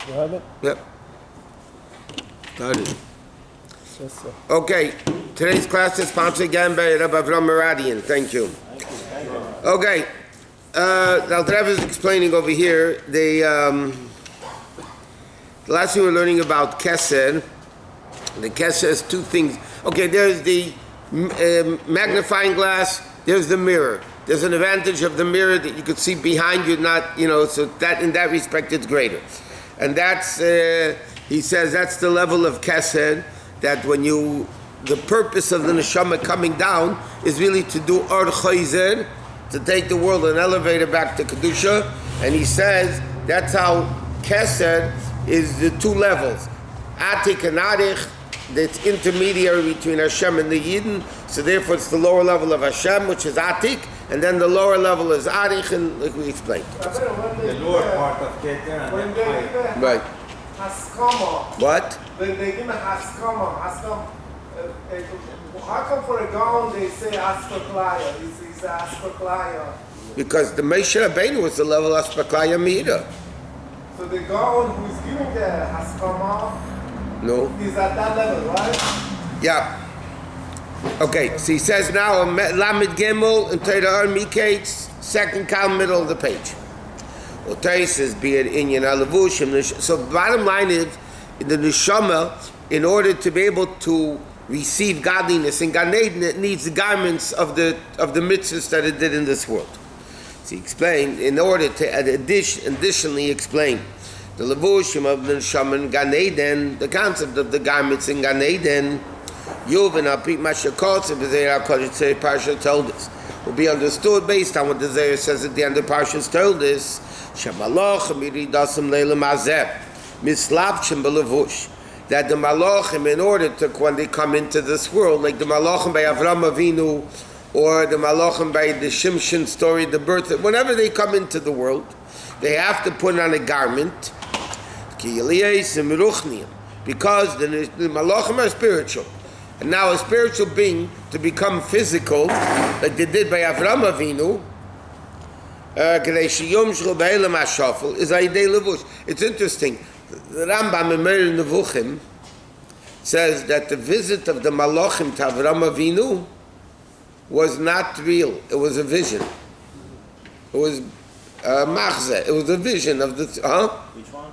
You have it? Yep. Got it. Yes, sir. Okay, today's class is sponsored again by Rabbi Maamar. Thank you. Okay, now the Rebbe is explaining over here. The last thing we were learning about Kesed. The Kesed has two things. Okay, there's the magnifying glass. There's the mirror. There's an advantage of the mirror that you could see behind you, not, so that in that respect it's greater. And that's, he says, that's the level of Kesed, that when the purpose of the neshama coming down is really to do Or Page, to take the world and elevate it back to Kedusha. And he says that's how Kesed is the two levels. Atik and Arich, that's intermediary between Hashem and the Yidden, so therefore it's the lower level of Hashem, which is Atik, and then the lower level is Arich, and like we explained. The lower part of Keter and then higher. Right. Haskama. What? When they give a Haskama, how come for a Gaon they say Aspaklaya? He's Aspaklaya. Because the Moshe Rabbeinu was the level of Aspaklaya Meira. So the Gaon who is giving the Haskama, no. He's at that level, right? Yeah. Okay, so he says now, Lamed Gimel and Torah Or Page, second column, middle of the page. Well, Torah says, be it Inyan Alavushim. So bottom line is, in the Neshama, in order to be able to receive godliness in Gan Eden, it needs the garments of the mitzvahs that it did in this world. So he explained, in order to additionally explain the levushim of the neshama in Gan Eden, the concept of the garments in Gan Eden, Yuv and Alpit Mashakotz and B'Zeir HaKodesh Parsha told us, will be understood based on what the Zeir says at the end of Parsha's told us, Shemalachim Yiridasam Leilam Azeb, Mislapchim B'Levush, that the Malachim, in order to, when they come into this world, like the Malachim by Avram Avinu, or the Malachim by the Shimshon story, the birth, whenever they come into the world, they have to put on a garment, because the Malachim are spiritual. And now a spiritual being to become physical, like they did by Avram Avinu, is it's interesting. The Rambam in Meir Nevuchim says that the visit of the Malachim to Avram Avinu was not real. It was a vision. It was machzeh. It was a vision of the... Which one?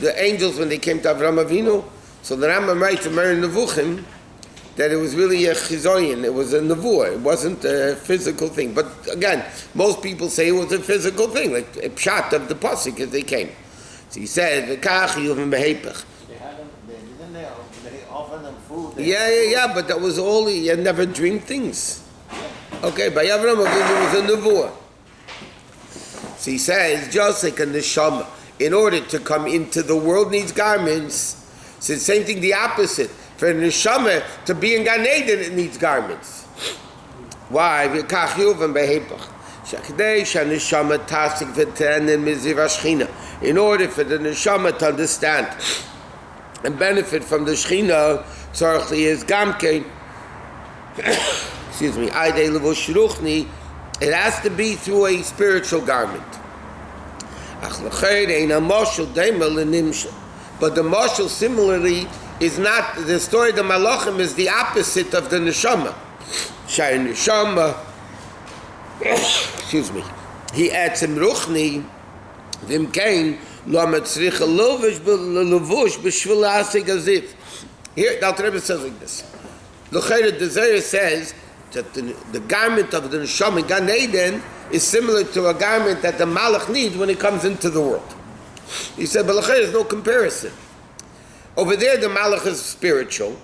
The angels when they came to Avram Avinu. So the Rambam writes in Meir Nevuchim that it was really a chizoyin. It was a nevuah. It wasn't a physical thing. But again, most people say it was a physical thing, like a pshat of the pasuk as they came. So he said, "V'kach yuvim behepech." Didn't they offer them food? Yeah, but that was all. He had never dreamed things. Okay, by Avram Avinu it was a nevuah. So he says, just like a neshama, in order to come into the world needs garments. So the same thing, the opposite. For a neshama to be in Gan Eden, it needs garments. Why? V'kach yuvim behepech. In order for the neshama to understand and benefit from the Shechina, is gamkein. Excuse me. It has to be through a spiritual garment. But the mashal similarly is not, the story of the Malachim is the opposite of the neshama. Neshama, excuse me, he adds him ruchni, v'imkein lo metzricha levush b'shvil ha'asig azif. Here, the Rebbe says like this. The Zohar says that the garment of the neshama in Gan Eden is similar to a garment that the malach needs when he comes into the world. He said, but there's no comparison. Over there, the malach is spiritual.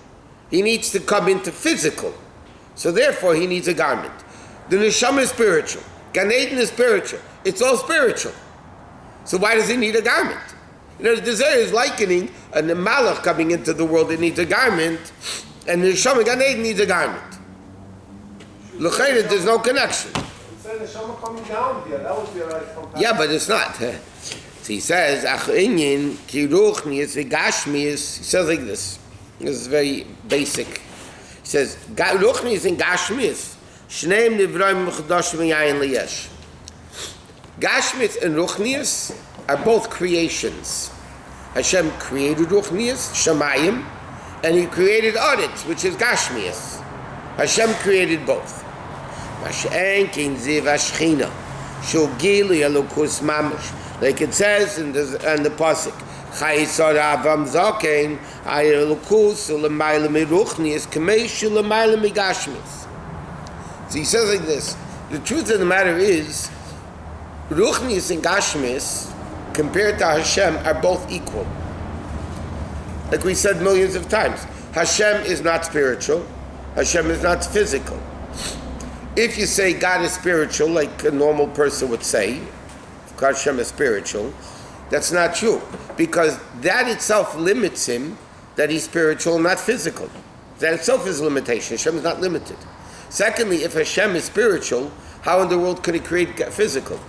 He needs to come into physical. So therefore, he needs a garment. The neshama is spiritual. Gan Eden is spiritual. It's all spiritual. So why does he need a garment? The Zohar is likening the malach coming into the world, it needs a garment, and the neshama Gan Eden needs a garment. L'chayre, there's no connection. You said the neshama coming down here. That would be a right comparison. Yeah, but it's not. So he says, he says like this. This is very basic. He says, Ruchnius and Gashmius. Shneim nivroim mechadashim yayin liyesh. Gashmius and Ruchnius are both creations. Hashem created Ruchnius, Shamayim, and He created Aretz, which is Gashmius. Hashem created both. Like it says in the pasuk, so he says like this. The truth of the matter is, Ruchnius and Gashmis, compared to Hashem, are both equal. Like we said millions of times, Hashem is not spiritual, Hashem is not physical. If you say God is spiritual, like a normal person would say, God Hashem is spiritual, that's not true. Because that itself limits Him, that He's spiritual, not physical. That itself is a limitation. Hashem is not limited. Secondly, if Hashem is spiritual, how in the world could He create physical?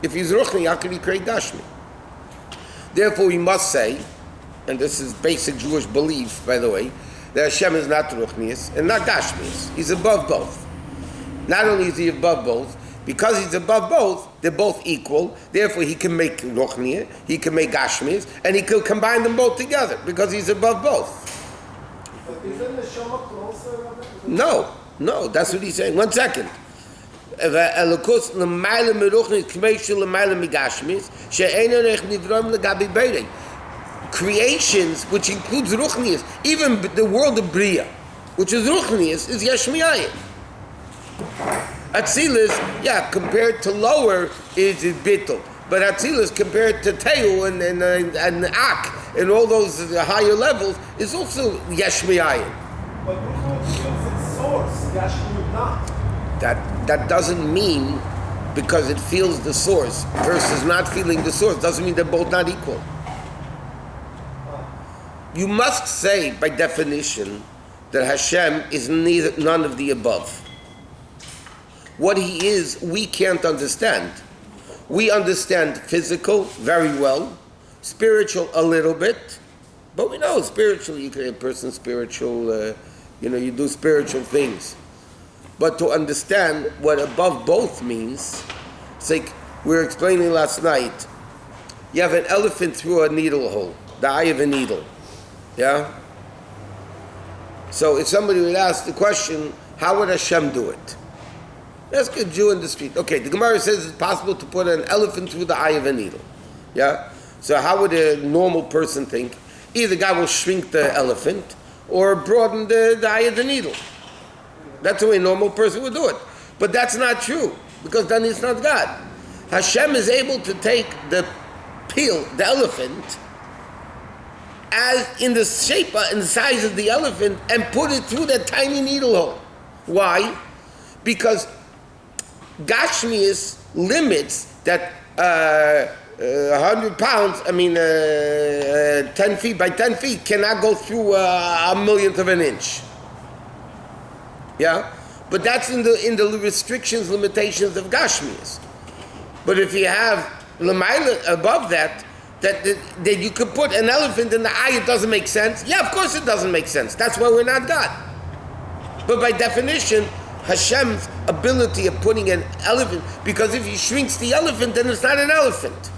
If He's Ruchni, how could He create Gashmi? Therefore, we must say, and this is basic Jewish belief, by the way, that Hashem is not Ruchnius and not Gashmius. He's above both. Not only is He above both, because He's above both, they're both equal. Therefore, He can make Ruchniya, He can make Gashmius, and He can combine them both together because He's above both. But isn't the Shema closer? No, that's what He's saying. 1 second. Creations, which includes Ruchnius, even the world of Bria, which is Ruchnius, is Yashmiyayin. Atzilus, compared to lower is Bittul. But Atzilus compared to Teu and Ak and all those higher levels is also Yashmiyayin. But Ruchnius feels its source, Yashmi not. That doesn't mean because it feels the source versus not feeling the source doesn't mean they're both not equal. You must say by definition that Hashem is none of the above. What He is, we can't understand. We understand physical very well, spiritual a little bit, but we know spiritual, you can a person spiritual, you do spiritual things. But to understand what above both means, it's like we were explaining last night, you have an elephant through a needle hole, the eye of a needle. Yeah? So if somebody would ask the question, how would Hashem do it? Ask a Jew in the street. Okay, the Gemara says it's possible to put an elephant through the eye of a needle. Yeah? So how would a normal person think? Either God will shrink the elephant or broaden the eye of the needle. That's the way a normal person would do it. But that's not true, because then it's not God. Hashem is able to take the elephant, as in the shape and the size of the elephant, and put it through that tiny needle hole. Why? Because Gashmius limits that 100 pounds, 10 feet by 10 feet cannot go through a millionth of an inch. Yeah? But that's in the restrictions, limitations of Gashmius. But if you have Lamaila above that you could put an elephant in the eye, it doesn't make sense. Yeah, of course it doesn't make sense. That's why we're not God. But by definition, Hashem's ability of putting an elephant, because if He shrinks the elephant, then it's not an elephant.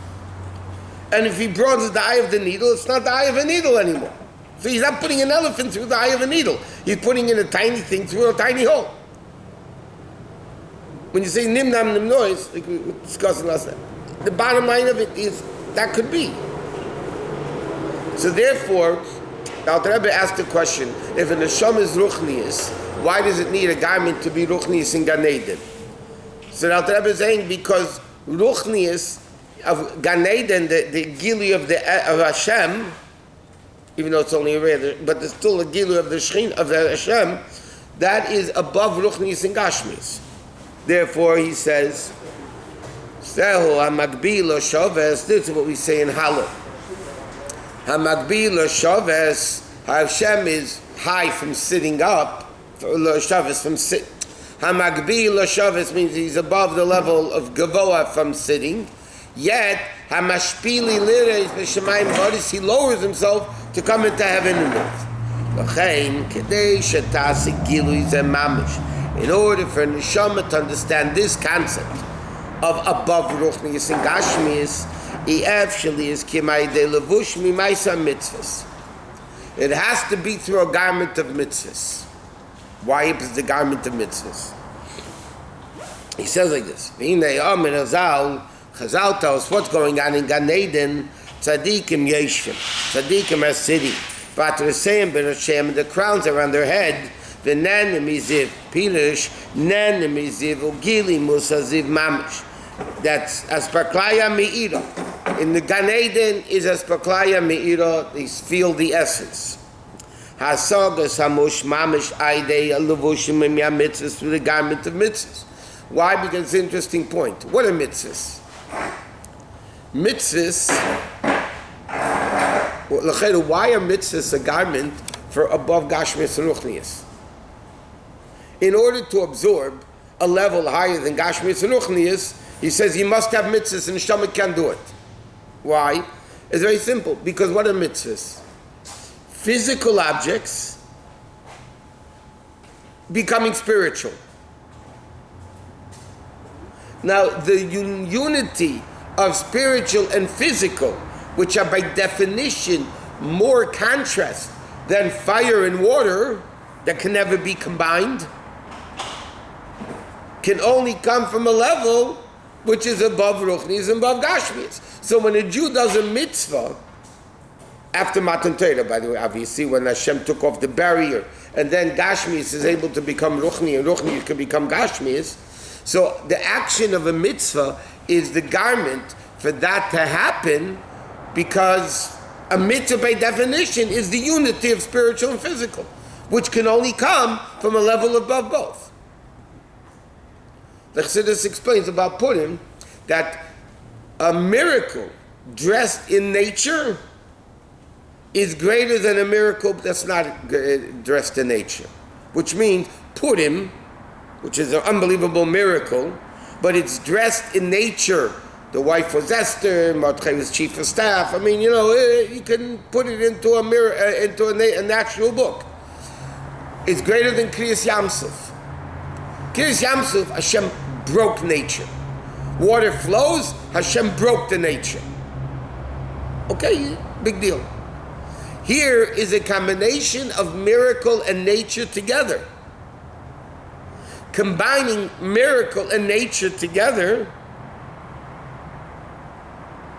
And if He broadens the eye of the needle, it's not the eye of a needle anymore. So He's not putting an elephant through the eye of a needle. He's putting in a tiny thing through a tiny hole. When you say nimnam nim noise, like we were discussing last night, the bottom line of it is that could be. So therefore, now the Rebbe asked the question, if an neshama is ruchnius, why does it need a garment to be ruchnius in Gan Eden? So now the Rebbe is saying because ruchnius of Gan Eden, the gili of Hashem, even though it's only a rare, but there's still a gili of the Shechin of the Hashem, that is above ruchnius and gashmis. Therefore, he says, this is what we say in Halal. Hamagbil Shaves, Hashem is high from sitting up. Shaves from sit. Hamagbil Shaves means he's above the level of Gavoa from sitting. Yet Hamashpili Lires B'Shemayim Bodis, he lowers himself to come into heaven and earth. In order for a neshama to understand this concept of above ruchnius and gashmius, It has to be through a garment of mitzvahs. Why is the garment of mitzvahs? He says like this. Chazal tells us what's going on in Gan Eden. Tzadikim yeshvim. Tzadikim are sitting. V'atraseyim b'rashem. The crowns are on their head. V'nen miziv pirish. Nen miziv ugili musaziv mamish. That's aspaklaya me'ira. In the Gan Eden is aspaklaya me'ira. They feel the essence. Hasagas hamush mamish aidei levushim mitzvahs through the garment of mitzvahs. Why? Because it's an interesting point. What are mitzvahs? Mitzvahs, why are mitzvahs a garment for above Gashmias and Ruchnias? In order to absorb a level higher than Gashmias and Ruchnias, he says you must have mitzvahs and the stomach can't do it. Why? It's very simple. Because what are mitzvahs? Physical objects becoming spiritual. Now, the unity of spiritual and physical, which are by definition more contrast than fire and water, that can never be combined, can only come from a level which is above Ruchnis and above Gashmias. So when a Jew does a mitzvah, after Matan Torah, by the way, obviously, when Hashem took off the barrier, and then Gashmias is able to become Ruchni, and Ruchni can become Gashmias. So the action of a mitzvah is the garment for that to happen, because a mitzvah by definition is the unity of spiritual and physical, which can only come from a level above both. The Chassidus explains about Purim that a miracle dressed in nature is greater than a miracle that's not dressed in nature. Which means Purim, which is an unbelievable miracle, but it's dressed in nature. The wife was Esther, Mordechai was chief of staff. I mean, you can put it into a mirror, into a natural book. It's greater than Kriyas Yamsuf. Kriyas Yamsuf, Hashem broke nature. Water flows, Hashem broke the nature. Okay, big deal. Here is a combination of miracle and nature together. Combining miracle and nature together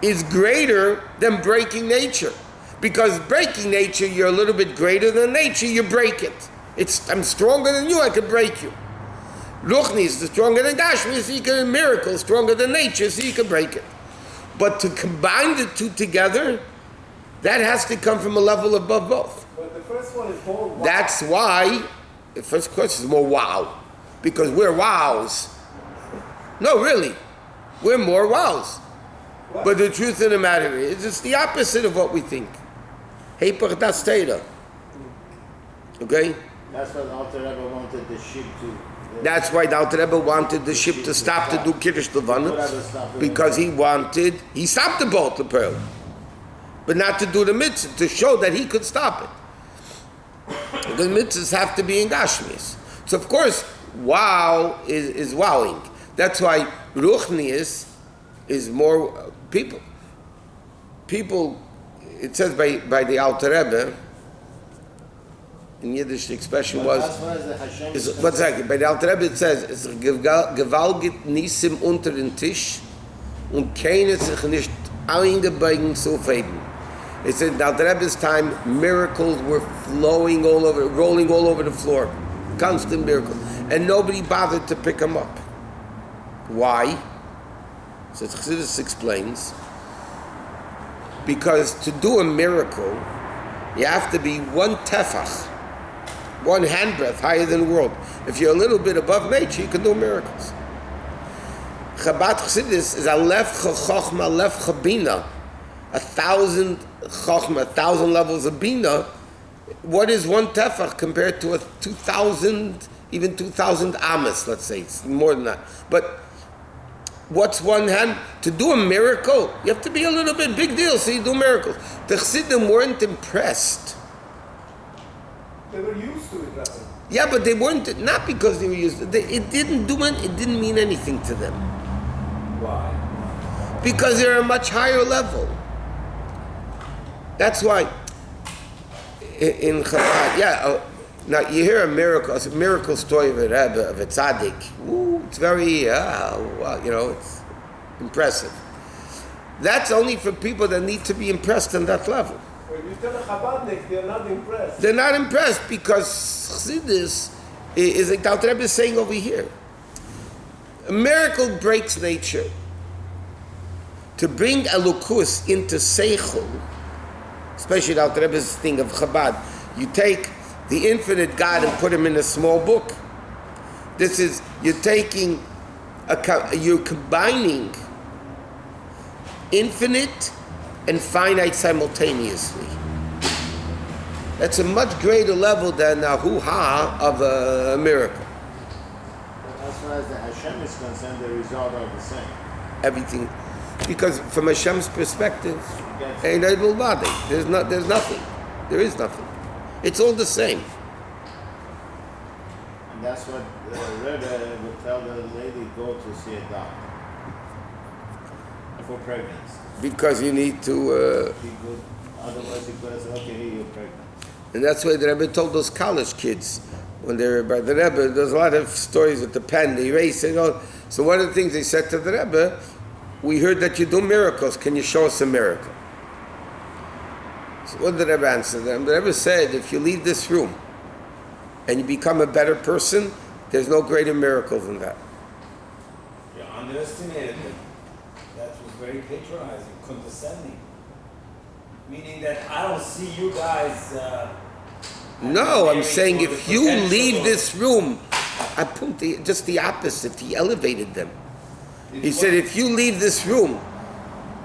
is greater than breaking nature. Because breaking nature, you're a little bit greater than nature, you break it. I'm stronger than you, I can break you. Ruchni is stronger than Gashmi, so you can miracle, stronger than nature, so you can break it. But to combine the two together, that has to come from a level above both. But the first one is more wow. That's why the first question is more wow. Because we're wows. No, really. We're more wows. What? But the truth of the matter is, it's the opposite of what we think. Heipach das Teira. Okay? That's what Alter Rebbe wanted the ship to. That's why the Alter Rebbe wanted the ship to stop to do Kiddush Levanos. Because he stopped the boat, the pearl. But not to do the mitzvah, to show that he could stop it. The mitzvahs have to be in Gashmis. So of course, wow is wowing. That's why Ruchnius is more people. People, it says by the Alter Rebbe, in Yiddish the expression was, what's that? By the Alter Rebbe it says, es gewalgit nisim unter den Tisch und keiner sich nicht eingebogen zu feben. It said in Alter Rebbe's time, miracles were rolling all over the floor. Constant miracles. And nobody bothered to pick them up. Why? So Chassidus explains, because to do a miracle, you have to be one tefach, one handbreadth higher than the world. If you're a little bit above nature, you can do miracles. Chabad Chassidus is alef chochma, alef chabina, 1,000 chochma, 1,000 levels of bina. What is one tefach compared to 2,000, even 2,000 amas, let's say? It's more than that. But what's one hand? To do a miracle, you have to be a little bit big deal, so you do miracles. The Chassidim weren't impressed. They were used to it, Rabbi. Yeah, but they weren't, not because they were used to it. It didn't mean anything to them. Why? because they're a much higher level. That's why in Chabad, now you hear a miracle story of a Rebbe, of a tzaddik. Ooh, it's very, it's impressive. That's only for people that need to be impressed on that level. When you tell a Chabadnik, they're not impressed. They're not impressed because Chassidus is like the Rebbe is saying over here. A miracle breaks nature. To bring Elokus into Seichel, especially the Rebbe's thing of Chabad, you take the infinite God and put him in a small book. This is, you're combining infinite and finite simultaneously. That's a much greater level than a hoo-ha of a miracle. As far as the Hashem is concerned, the result are the same. Everything, because from Hashem's perspective, there's nothing. There is nothing. It's all the same. And that's what the Rebbe would tell the lady, go to see a doctor for pregnancy. Because you need to... Be good. Otherwise he could have said, okay, you're pregnant. And that's why the Rebbe told those college kids, when they were by the Rebbe, there's a lot of stories with the pen, they erase it. So one of the things they said to the Rebbe, we heard that you do miracles, can you show us a miracle? So what did the Rebbe answer them? The Rebbe said, if you leave this room and you become a better person, there's no greater miracle than that. You underestimated them. That was very patronizing, condescending. Meaning that I don't see you guys... No, I'm saying if you leave this room, I put just the opposite. He elevated them. He said, if you leave this room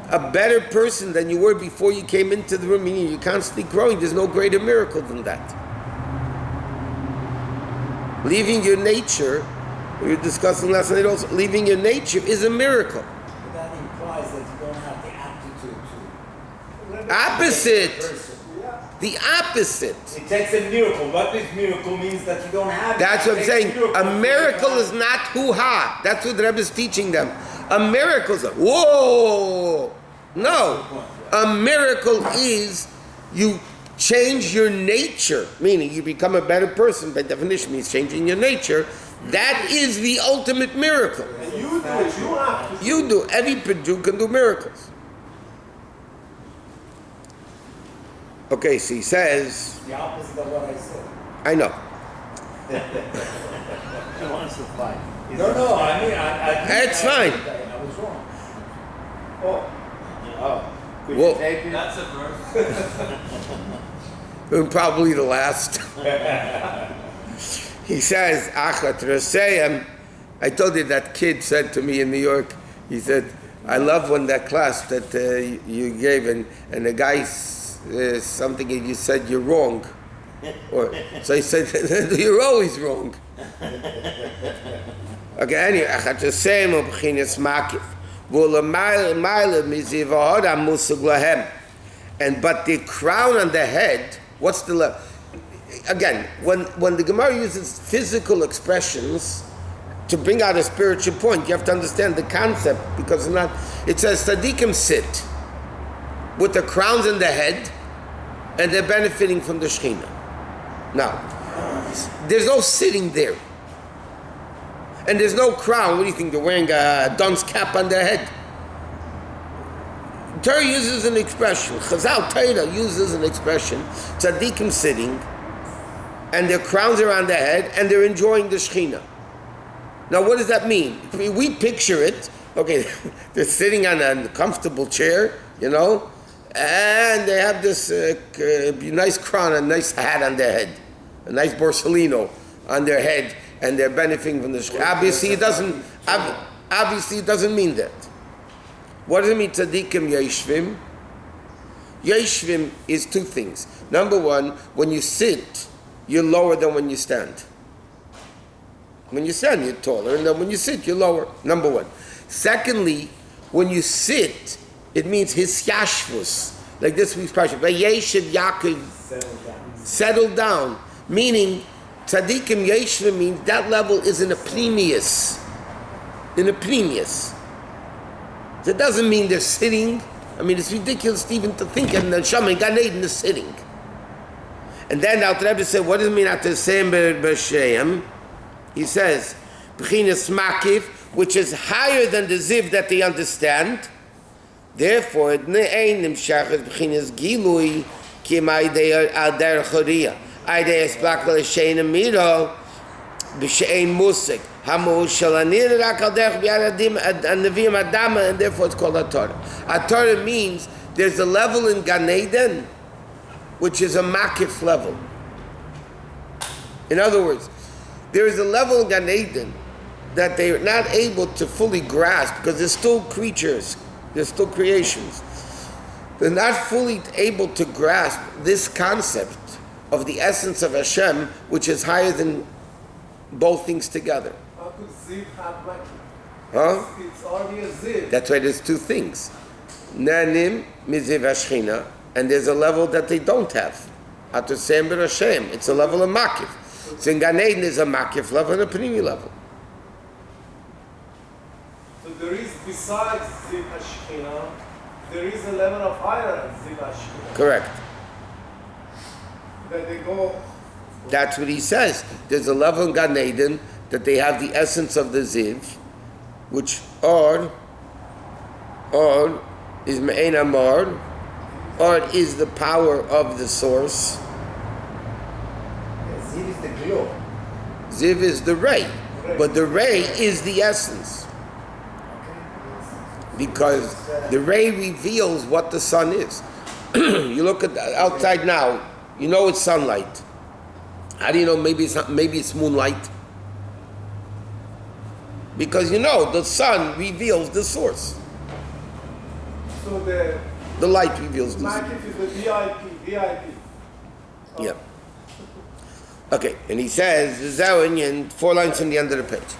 a better person than you were before you came into the room, meaning you're constantly growing, there's no greater miracle than that. Leaving your nature, we were discussing last night also, leaving your nature is a miracle. But that implies that you don't have the aptitude to... Opposite. The opposite. It takes a miracle. What this miracle means that you don't have... That's what I'm saying. A miracle is not hoo-ha. That's what the Rebbe is teaching them. A miracle is whoa. No. A miracle is you change your nature, meaning you become a better person. By definition, means changing your nature. That is the ultimate miracle. And you do it. You have to. You do. Every Jew can do miracles. Okay, so he says... The opposite of what I said. I know. He wants to fight. No, I mean... It's fine. I was wrong. Oh. Could Well, you take it? That's a verse. Probably the last. He says, Achat Raseyam. I told you that kid said to me in New York, he said, I love when that class that you gave and the guy something and you said you're wrong. So he said, you're always wrong. Okay, anyway, Achat Raseyam B'chinas Makif. And but the crown on the head, what's the level? Again, when the Gemara uses physical expressions to bring out a spiritual point, you have to understand the concept, because it says tzaddikim sit with the crowns on the head and they're benefiting from the Shekhinah. Now, there's no sitting there. And there's no crown. What do you think? They're wearing a dunce cap on their head. Torah uses an expression. Chazal Torah uses an expression. Tzaddikim sitting, and their crowns are on their head, and they're enjoying the Shekhinah. Now, what does that mean? We picture it. Okay, they're sitting on a comfortable chair, and they have this nice crown, a nice hat on their head, a nice Borsellino on their head. And they're benefiting from the Shekhinah. Obviously, it doesn't mean that. What does it mean, tzaddikim yeshvim? Yeshvim is two things. Number one, when you sit, you're lower than when you stand. When you stand, you're taller, and then when you sit, you're lower. Number one. Secondly, when you sit, it means his yashvus. Like this week's parsha, Vayeshev Yaakov, settle down. Meaning, tzaddikim yeshvim means that level is in a plenius. In a plenius. So it doesn't mean they're sitting. I mean, it's ridiculous even to think that the neshama in Gan Eden is sitting. And then the Alter Rebbe said, what does it mean at the same b'sheim? He says, b'chinas makif, which is higher than the ziv that they understand. Therefore, ne'ein nimshachas b'chinas gilui kim aidei al derech hariyah. Aidei esplakal eshein amiro b'shein musik. Hamu shalanir rak al derech b'yad neviim adama, and therefore it's called a Torah. A Torah means there's a level in Gan Eden which is a makif level. In other words, there is a level in Gan Eden that they are not able to fully grasp because they're still creatures, they're still creations. They're not fully able to grasp this concept of the essence of Hashem, which is higher than both things together. How could Ziv have like? Huh? It's already a Ziv. That's why there's two things. Nanim miziv hashchina, and there's a level that they don't have. Atusem b'Hashem. It's a level of makif. So in Gan Eden is a makif level and a pnimi level. So there is, besides Ziv Hashchina, there is a level of higher Ziv Hashchina. Correct. That they go. That's what he says. There's a level in Gan Eden that they have the essence of the ziv, which or is me'ein amar, or is the power of the source. Ziv is the glow. Ziv is the ray, but the ray is the essence, because the ray reveals what the sun is. You look at outside now, you know it's sunlight. How do you know maybe it's moonlight? Because you know the sun reveals the source. So The light reveals the source. Makif is the VIP. Yeah. Okay, and he says, V'zeu inyan, 4 lines from the end of the page.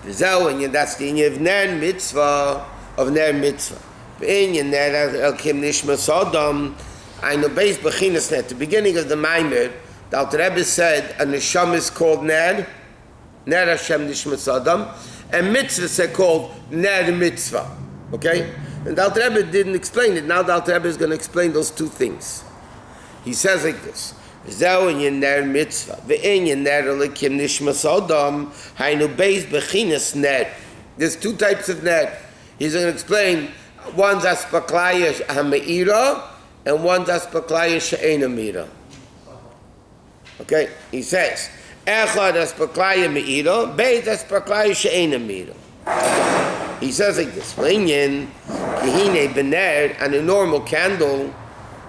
V'zeu inyan, that's the inyan of ner mitzvah, V'inyan ner elkim nishma sodom, Ainu beis b'chinas net. At the beginning of the Maamar, the Alter Rebbe said a neshama is called ner Hashem nishma sodom, and mitzvahs are called ner mitzvah. Okay? And the Alter Rebbe didn't explain it. Now the Alter Rebbe is going to explain those two things. He says like this. Zeu inyan ner mitzvah, ve'inyan ner elikim nishmas adam, hainu beis bechinas ner. There's two types of ner. He's going to explain, one's aspaklaya ha'me'ira, and one's aspaklaya she'ena me'ira. Okay? He says, echad aspaklaya me'ira, beis aspaklaya she'ena me'ira. He says like this, ve'inyan kihine bener, and a normal candle.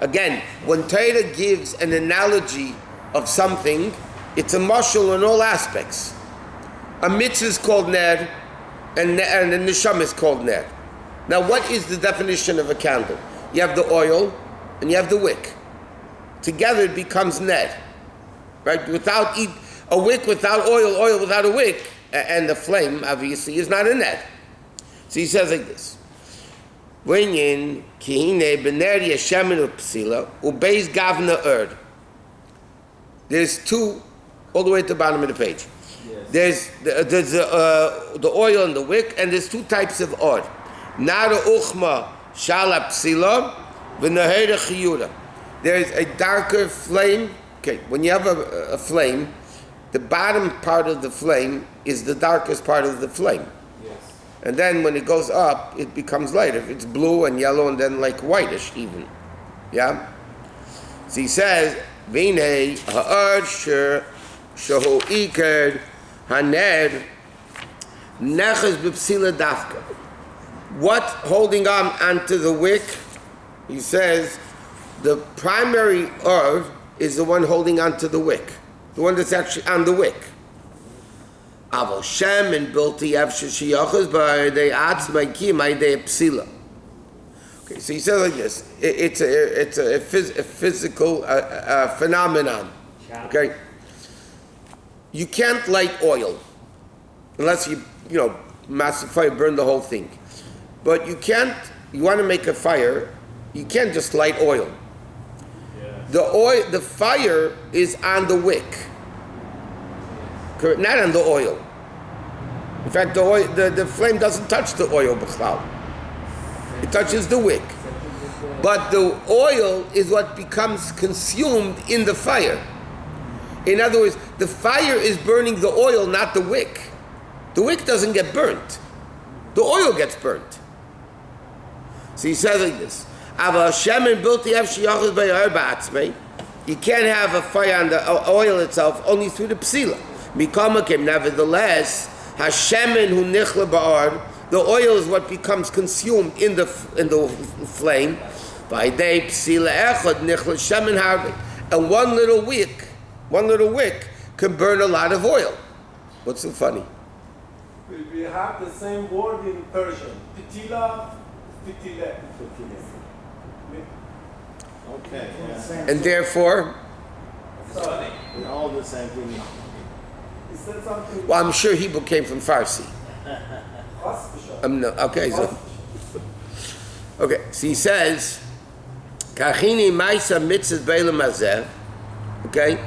Again, when Torah gives an analogy of something, it's a mashal in all aspects. A mitzvah is called ner, and a neshama is called ner. Now, what is the definition of a candle? You have the oil, and you have the wick. Together it becomes ner. Right? Without a wick without oil, oil without a wick, and the flame, obviously, is not a ner. So he says like this. When kihine bener yeshemin upsila ubeis gavna erd. There's two, all the way to the bottom of the page. Yes. There's the oil and the wick, and there's two types of ord. Nara uchma shala psila v'nahera chiyura. There's a darker flame. Okay, when you have a flame, the bottom part of the flame is the darkest part of the flame. And then when it goes up, it becomes lighter. It's blue and yellow and then like whitish even. Yeah? So he says, V'nei ha'ar shehu ikad haner nechaz b'psila dafka. What holding on onto the wick? He says, the primary ur is the one holding onto the wick. The one that's actually on the wick. Avol Shem and Bilti Avshishiyachas by the Atzmai Kimai de Psila. Okay, so he says like this. It's a physical phenomenon. Okay, you can't light oil unless you massive fire, burn the whole thing. But you can't. You want to make a fire, you can't just light oil. The fire is on the wick. Not on the oil. In fact, the flame doesn't touch the oil b'chlal. It touches the wick. But the oil is what becomes consumed in the fire. In other words, the fire is burning the oil, not the wick. The wick doesn't get burnt. The oil gets burnt. So he says like this. You can't have a fire on the oil itself, only through the psila. Nevertheless, the oil is what becomes consumed in the flame. And one little wick can burn a lot of oil. What's so funny? We have the same word in Persian. Pitila, pitile. Okay, yeah. And therefore, Sorry. They're all the same thing. Is that something? well, I'm sure Hebrew came from Farsi. No, okay, so he says, "Kachini ma'isa mitzvah beilam hazeh." Okay.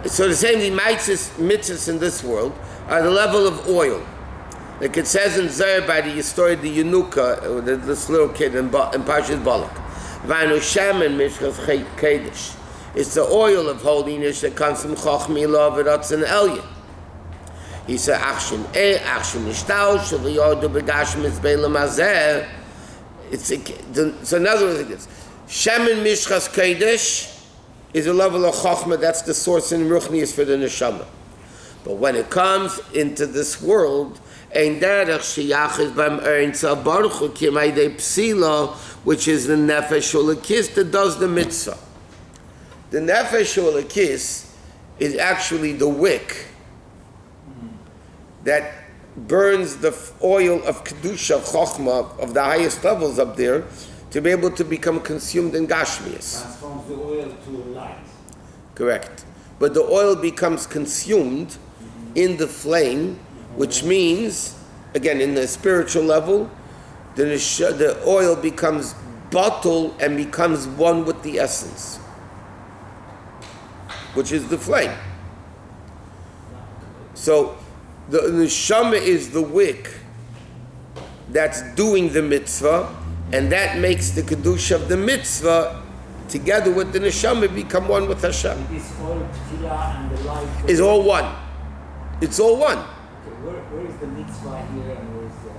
So the same mitzvahs in this world are the level of oil. Like it says in Zohar by the story of the Chanukah, this little kid in Parshas Balak. V'anu shemen mishchas kedesh. It's the oil of holiness that comes from Chochmah, Love, and Elyon. He said, "Achshin nishtaush v'yordu b'gashim beilam hazeh." So in other words, like this: shemen mishchas kedesh is a level of Chochmah. That's the source in Ruchnius for the neshama. But when it comes into this world, which is the nefesh ulakis that does the mitzvah. The nefesh ulakis is actually the wick that burns the oil of kedusha, chokhmah, of the highest levels up there, to be able to become consumed in gashmias. Transforms the oil to light. Correct. But the oil becomes consumed in the flame, which means, again, in the spiritual level, the oil becomes bottled and becomes one with the essence, which is the flame. So the neshama is the wick that's doing the mitzvah, and that makes the kedusha of the mitzvah together with the neshama become one with Hashem. This oil, tefillah, and the light It's all one. It's all one. Okay, where is the mitzvah here and where is the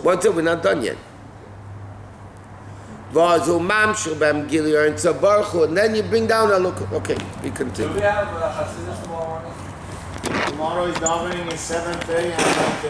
One thing, we're not done yet. And then you bring down a look. Okay, we Do continue. we have Hasidus tomorrow morning? Tomorrow is davening at 7:30 and